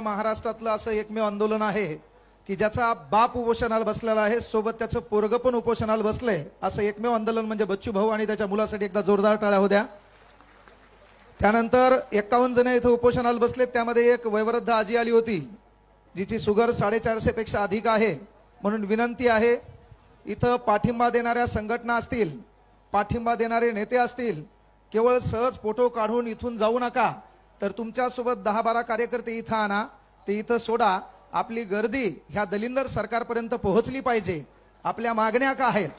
महाराष्ट्रातलं असं एकमेव आंदोलन आहे की ज्याचा बाप उपोषणाला बसलेला आहे, सोबत त्याचं पोरग पण उपोषणाला बसलंय. असं एकमेव आंदोलन म्हणजे बच्चू भाऊ आणि त्याच्या मुलासाठी एकदा जोरदार टाळ्या होत्या. त्यानंतर 51 जण इथं उपोषणाला बसले. त्यामध्ये एक वयोवृद्ध आजी आली होती जिची शुगर 450 पेक्षा अधिक आहे. म्हणून विनंती आहे, इथं पाठिंबा देणाऱ्या संघटना असतील, पाठिंबा देणारे नेते असतील, केवळ सहज फोटो काढून इथून जाऊ नका, तर तुमच्यासोबत 10-12 कार्यकर्ते इथं आणा, ते इथं सोडा. आपली गर्दी ह्या दलिंदर सरकारपर्यंत पोहोचली पाहिजे. आपल्या मागण्या काय आहेत,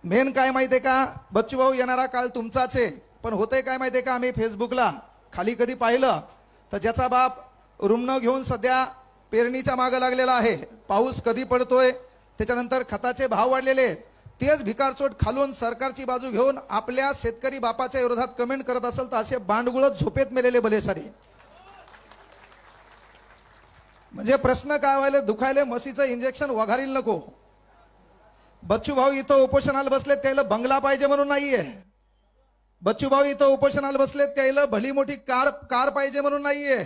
मेन काय माहितीये का, बच्चू भाऊ येणारा काळ तुमचाच आहे. पण होतंय काय माहितीये का, आम्ही फेसबुकला खाली कधी पाहिलं तर ज्याचा बाप रुग्ण घेऊन सध्या पेरणीच्या मागे लागलेला आहे, पाऊस कधी पडतोय, त्याच्यानंतर खताचे भाव वाढलेले, तेच भिकारचोट खालून सरकारची बाजू घेऊन आपल्या शेतकरी बापाच्या विरोधात कमेंट करत असेल तर असे बांडगुळ झोपेत मेलेले भले सारे. म्हणजे प्रश्न काय व्हायला, दुखायले म्हशीचं इंजेक्शन वघारील नको. बच्चू भाऊ इथं उपोषणाला बसले त्याला बंगला पाहिजे म्हणून नाहीये. बच्चू भाऊ इथं उपोषणाला बसले त्याला भली मोठी कार पाहिजे म्हणून नाहीये.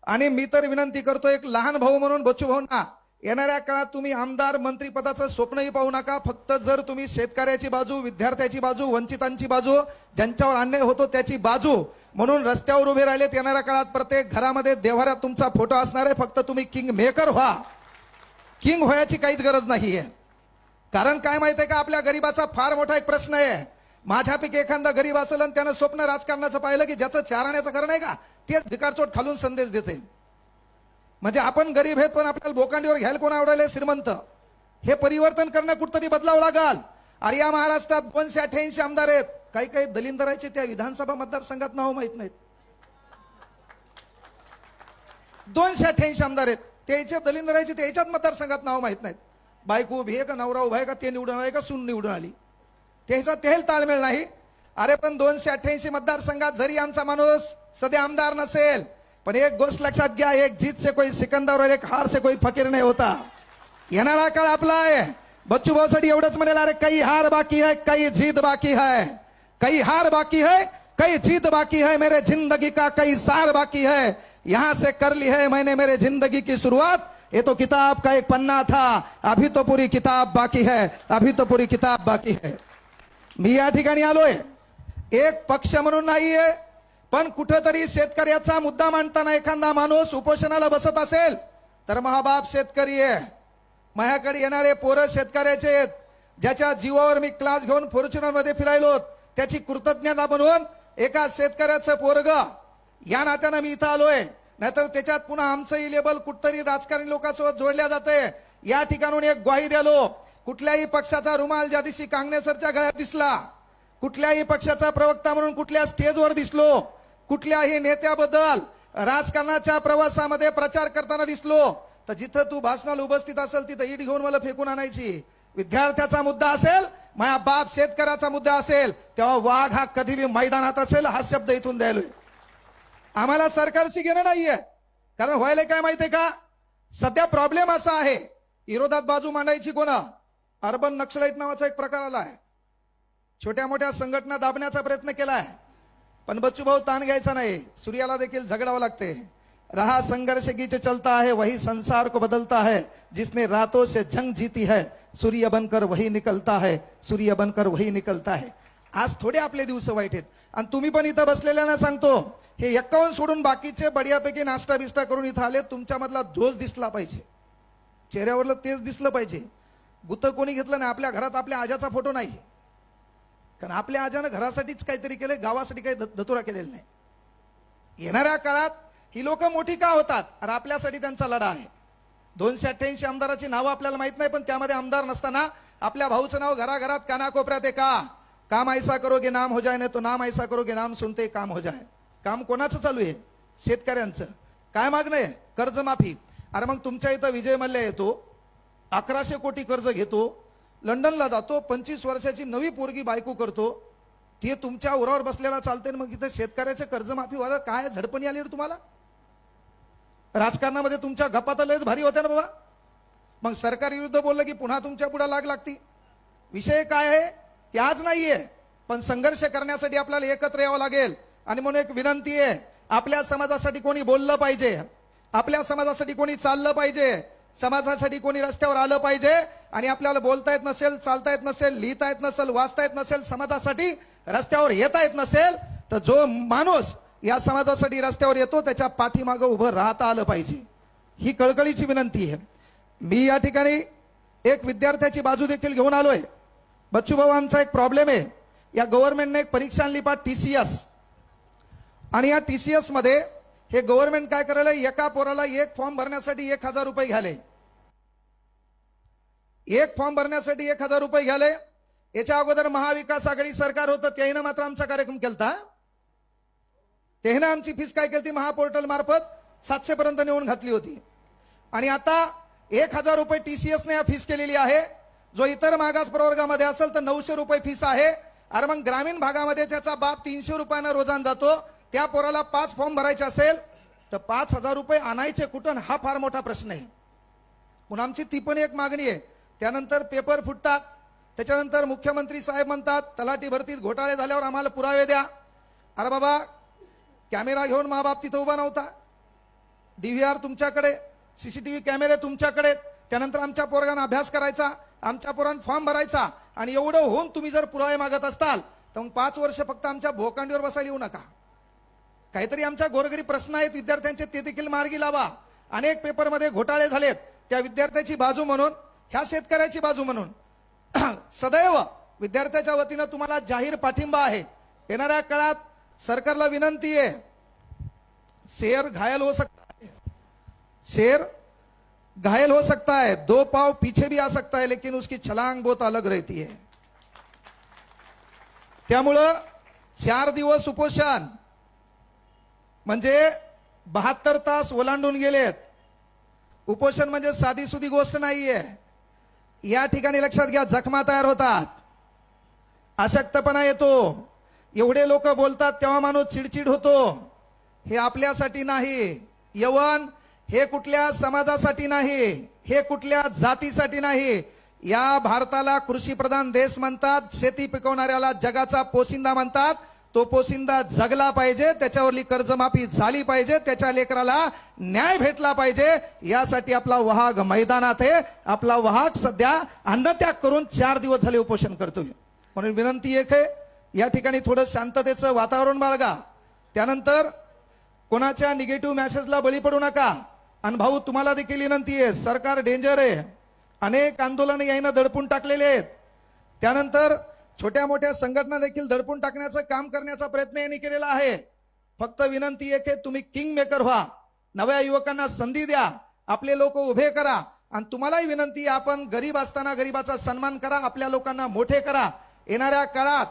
आणि मी तर विनंती करतो, एक लहान भाऊ म्हणून बच्चू भाऊंना, येणाऱ्या काळात तुम्ही आमदार मंत्री पदाचं स्वप्नही पाहू नका. फक्त जर तुम्ही शेतकऱ्याची बाजू, विद्यार्थ्याची बाजू, वंचितांची बाजू, ज्यांच्यावर अन्याय होतो त्याची बाजू म्हणून रस्त्यावर उभे राहिले. येणाऱ्या काळात प्रत्येक घरामध्ये देव्हाऱ्यात तुमचा फोटो असणार आहे. फक्त तुम्ही किंग मेकर व्हा, किंग व्हायची काहीच गरज नाहीये. कारण काय माहितीये का, आपल्या गरीबाचा फार मोठा एक प्रश्न आहे. माझ्यापैकी एखादा गरीब असेल आणि त्यानं स्वप्न राजकारणाचं पाहिलं की ज्याचं चारण्याचं कारण आहे का, तेच भिकारचोट खालून संदेश देते. म्हणजे आपण गरीब आहेत पण आपल्याला बोकांडीवर घ्यायला कोण आवडायला श्रीमंत. हे परिवर्तन करणं कुठतरी बदलावं लागल. अरे या महाराष्ट्रात 288 आमदार आहेत, काही काही दलिंदराचे त्या विधानसभा मतदारसंघात नाव माहित नाहीत. 288 आमदार आहेत, त्याच्या दलिंदराचे त्याच्याच मतदारसंघात नाव माहित नाहीत. बायको उभी आहे का, नवरा उभा आहे का, ते निवडून आले का सून निवडून आली, त्याचा तेल ताळमेळ नाही. अरे पण 288 मतदारसंघात जरी आमचा माणूस सध्या आमदार नसेल, पण एक गोष्ट लक्षात घ्या, एक जीत से कोई सिकंदर और एक हार से कोई फकीर नहीं होता. येणारा काळ आपला आहे. बच्चू भाऊ साठी एवढंच म्हणेल, अरे काही हार बाकी है, काही जीत बाकी है, काही हार बाकी है, काही जीत बाकी है, मेरे जिंदगी का कई सार बाकी है, यहां से कर ली है मैंने मेरे जिंदगी की शुरुआत. ये तो किताब का एक पन्ना था, अभी तो पूरी किताब बाकी है, अभी तो पूरी किताब बाकी है. मी या ठिकाणी आलोय एक पक्ष म्हणून नाहीये, पण कुठेतरी शेतकऱ्याचा मुद्दा मांडताना एखादा माणूस उपोषणाला बसत असेल तर महाबाप शेतकरी आहे. माझ्याकडे येणारे पोरं शेतकऱ्याचे आहेत. ज्याच्या जीवावर मी क्लास घेऊन फॉर्च्युनर मध्ये फिरायलो, त्याची कृतज्ञता म्हणून एका शेतकऱ्याचं पोरग या नात्यानं मी इथं आलोय. नाहीतर त्याच्यात पुन्हा आमचंही लेबल कुठतरी राजकारणी लोकांसोबत जोडल्या जाते. या ठिकाणून एक ग्वाही द्यालो, कुठल्याही पक्षाचा रुमाल ज्या दिवशी कांगणेसरच्या गळ्यात दिसला, कुठल्याही पक्षाचा प्रवक्ता म्हणून कुठल्या स्टेजवर दिसलो, कुठल्याही नेत्याबद्दल राजकारणाच्या प्रवासामध्ये प्रचार करताना दिसलो, तर जिथं तू भाषणाला उपस्थित असेल तिथं ईट घेऊन मला फेकून आणायची. विद्यार्थ्याचा मुद्दा असेल, माझ्या बाप शेतकऱ्याचा मुद्दा असेल, तेव्हा वाघ हा कधी बी मैदानात असेल हा शब्द इथून द्यायलोय. आम्हाला सरकारशी घेणं नाहीये. कारण व्हायला काय माहितीये का, सध्या प्रॉब्लेम असा आहे, विरोधात बाजू मांडायची कोणा, अर्बन नक्सलाइट नावाचा एक प्रकार आला आहे. छोट्या मोठ्या संघटना दाबण्याचा प्रयत्न केलाय, पण बच्चू भाऊ ताण घ्यायचा नाही. सूर्याला देखील झगडावं लागते. रहा संघर्ष गीत चलता है, वही संसार को बदलता है, जिसने रातों से जंग जीती है, सूर्य बनकर वही निकलता है, सूर्य बनकर वही निकलता है. आज थोडे आपले दिवस वाईट आहेत. आणि तुम्ही पण इथं बसलेल्यांना सांगतो, हे 51 सोडून बाकीचे बढियापैकी नाश्ता बिस्टा करून इथं आले. तुमच्यामधला जोश दिसला पाहिजे, चेहऱ्यावरलं तेच दिसलं पाहिजे. गुत्त कोणी घेतलं नाही. आपल्या घरात आपल्या आजाचा फोटो नाही, कारण आपल्या आजानं घरासाठीच काहीतरी केलंय, गावासाठी काही धतुरा केलेला नाही. येणाऱ्या काळात ही लोक मोठी का होतात, अरे आपल्यासाठी त्यांचा लढा आहे. 288 आमदाराची नावं आपल्याला माहित नाही, पण त्यामध्ये आमदार नसताना आपल्या भाऊचं नाव घराघरात कानाकोपऱ्यात आहे का, काम ऐसा करोगे नाम हो जाए, नाही तो नाम ऐसा करोगे नाम सुनते काम हो जाए. काम कोणाचं चालू आहे, शेतकऱ्यांचं. काय मागणं आहे, कर्जमाफी. अरे मग तुमच्या इथं विजय मल्ल्या येतो, 1100 कोटी कर्ज घेतो, लंडनला जातो, 25 वर्षाची नवी पोरगी बायको करतो, ते तुमच्या उरावर बसलेला चालते. मग इथं शेतकऱ्याचं कर्जमाफी व्हायला काय झडपणी आली रे तुम्हाला. राजकारणामध्ये तुमच्या गप्पा तर लयच भारी होत्या ना बाबा. मग सरकार विरुद्ध बोललं की पुन्हा तुमच्या पुढे लाग लागती. विषय काय आहे ते आज नाहीये, पण संघर्ष करण्यासाठी आपल्याला एकत्र यावं लागेल. आणि म्हणून एक विनंती आहे, आपल्या समाजासाठी कोणी बोललं पाहिजे, आपल्या समाजासाठी कोणी चाललं पाहिजे, समाजासाठी कोणी रस्त्यावर आलं पाहिजे. आणि आपल्याला बोलता येत नसेल, चालता येत नसेल, लिहिता येत नसेल, वाचता येत नसेल, समाजासाठी रस्त्यावर येता येत नसेल, तर जो माणूस या समाजासाठी रस्त्यावर येतो त्याच्या पाठीमागं उभं राहता आलं पाहिजे. ही कळकळीची विनंती आहे. मी या ठिकाणी एक विद्यार्थ्याची बाजू देखील घेऊन आलोय. बच्चू भाऊ, आमचा एक प्रॉब्लेम आहे. या गव्हर्नमेंटने एक परीक्षा आणली पा TCS, आणि या TCS मध्ये हे गव्हर्नमेंट काय करायला, एका पोराला एक फॉर्म भरण्यासाठी 1000 रुपये घ्याले. एक फॉर्म भरण्यासाठी 1000 रुपये घ्याले. याच्या अगोदर महाविकास आघाडी सरकार होतं, त्याने मात्र आमचा कार्यक्रम केलता. त्याने आमची फीस काय केली, महापोर्टल मार्फत 700 पर्यंत नेऊन घातली होती. आणि आता 1000 रुपये TCS ने फीस केलेली आहे. जो इतर मागास प्रवर्गामध्ये असेल तर 900 रुपये फीस आहे. अरे मग ग्रामीण भागामध्ये त्याचा बाप 300 रुपयानं रोजान जातो, त्या पोराला 5 फॉर्म भरायचे असेल तर 5000 रुपये आणायचे कुठून, हा फार मोठा प्रश्न आहे. म्हणून आमची ती पण एक मागणी आहे. त्यानंतर पेपर फुटतात, त्याच्यानंतर मुख्यमंत्री साहेब म्हणतात तलाठी भरतीत घोटाळे झाल्यावर आम्हाला पुरावे द्या. अरे बाबा, कॅमेरा घेऊन माबाप तिथं उभा नव्हता, DVR तुमच्याकडे, CCTV कॅमेरे तुमच्याकडे. त्यानंतर आमच्या पोरांना अभ्यास करायचा, आमच्या पोरांना फॉर्म भरायचा, आणि एवढं होऊन तुम्ही जर पुरावे मागत असताल तर मग 5 वर्ष फक्त आमच्या भोकांडीवर बसायला येऊ नका. काहीतरी आमच्या गोरगरीब प्रश्न आहेत विद्यार्थ्यांचे, ते देखील मार्गी लावा. अनेक पेपरमध्ये घोटाळे झालेत, त्या विद्यार्थ्याची बाजू म्हणून, ह्या शेतकऱ्याची बाजू म्हणून सदैव विद्यार्थ्याच्या वतीनं तुम्हाला जाहीर पाठिंबा आहे. येणाऱ्या काळात सरकारला विनंती आहे, शेर घायल हो सकता है, शेर घायल हो सकता है, 2 पाव पीछे भी आ सकता है, लेकिन उसकी छलांग बहुत अलग रहती है. त्यामुळं 4 दिवस उपोषण म्हणजे 72 तास ओलांडून गेलेत. उपोषण म्हणजे साधी सुधी गोष्ट नाहीये. या ठिकाणी लक्षात घ्या, जखमा तयार होतात, अशक्तपणा येतो, एवढे लोक बोलतात तेव्हा माणूस चिडचिड होतो. हे आपल्यासाठी नाही. यवन हे कुठल्या समाजासाठी नाही, हे कुठल्या जातीसाठी नाही. या भारताला कृषी प्रधान देश म्हणतात, शेती पिकवणाऱ्याला जगाचा पोशिंदा म्हणतात. तो पोशिंदा जगला पाहिजे, त्याच्यावरली कर्जमाफी झाली पाहिजे, त्याच्या लेकराला न्याय भेटला पाहिजे. यासाठी आपला वाहक मैदानात आहे. आपला वाहक सध्या अन्नत्याग करून 4 दिवस झाले उपोषण करतोय. म्हणून विनंती एक आहे, या ठिकाणी थोडं शांततेचं वातावरण बाळगा. त्यानंतर कोणाच्या निगेटिव्ह मेसेजला बळी पडू नका. आणि भाऊ, तुम्हाला देखील विनंती आहे, सरकार डेंजर आहे. अनेक आंदोलन यानं दडपून टाकलेले आहेत. त्यानंतर छोट्या मोठ्या संघटना देखील दडपून टाकण्याचं काम करण्याचा प्रयत्न यांनी केलेला आहे. फक्त विनंती आहे की तुम्ही किंग मेकर व्हा, नव्या युवकांना संधी द्या, आपले लोक उभे करा. आणि तुम्हालाही विनंती आहे, आपण गरीब असताना गरीबाचा सन्मान करा, आपल्या लोकांना मोठे करा. येणाऱ्या काळात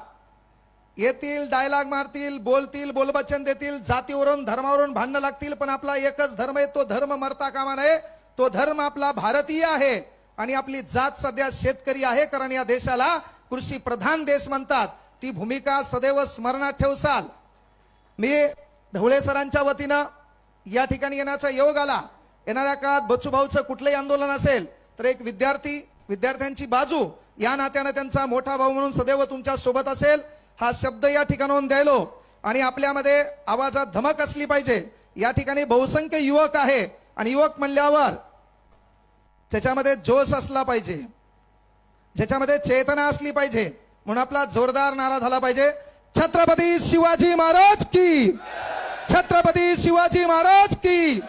येतील, डायलॉग मारतील, बोलतील, बोलबच्चन देतील, जातीवरून धर्मावरून भांडणं लागतील, पण आपला एकच धर्म आहे, तो धर्म मरता कामा नये. तो धर्म आपला भारतीय आहे आणि आपली जात सध्या शेतकरी आहे. कारण या देशाला कृषी प्रधान देश म्हणतात. ती भूमिका सदैव स्मरणात ठेवसाल. मी ढवळे सरांच्या वतीनं या ठिकाणी येण्याचा योग आला. येणाऱ्या काळात बच्चूभाऊचं कुठलंही आंदोलन असेल तर एक विद्यार्थ्यांची बाजू या नात्यानं त्यांचा मोठा भाऊ म्हणून सदैव तुमच्या सोबत असेल, हा शब्द या ठिकाणाहून द्यायलो. आणि आपल्यामध्ये आवाजात धमक असली पाहिजे. या ठिकाणी बहुसंख्य युवक आहे आणि युवक म्हणल्यावर त्याच्यामध्ये जोश असला पाहिजे, ज्याच्यामध्ये चेतना असली पाहिजे. म्हणून आपला जोरदार नारा झाला पाहिजे, छत्रपती शिवाजी महाराज की, छत्रपती शिवाजी महाराज की,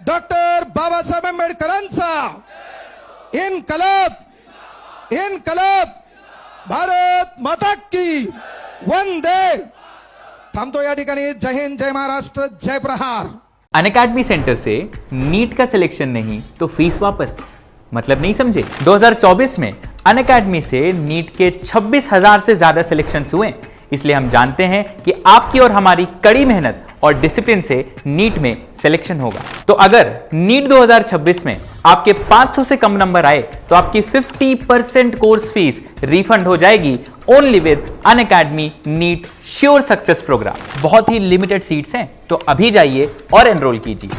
डॉक्टर बाबासाहेब आंबेडकरांचा इन्कलाब, इन्कलाब, भारत माता की, वंदे. थांबतो या ठिकाणी. जय हिंद, जय महाराष्ट्र, जय प्रहार. अनअकैडमी सेंटर से नीट का सिलेक्शन नहीं तो फीस वापस, मतलब नहीं समझे। 2024 में अनअकैडमी से नीट के 26,000 से ज्यादा सिलेक्शंस हुए, इसलिए हम जानते हैं कि आपकी और हमारी कड़ी मेहनत और डिसिप्लिन से नीट में सिलेक्शन होगा। तो अगर नीट 2026 में आपके 500 से कम नंबर आए तो आपकी 50% कोर्स फीस रिफंड हो जाएगी ओनली विद अनअकैडमी नीट श्योर सक्सेस प्रोग्राम। बहुत ही लिमिटेड सीट्स हैं, तो अभी जाइए और एनरोल कीजिए।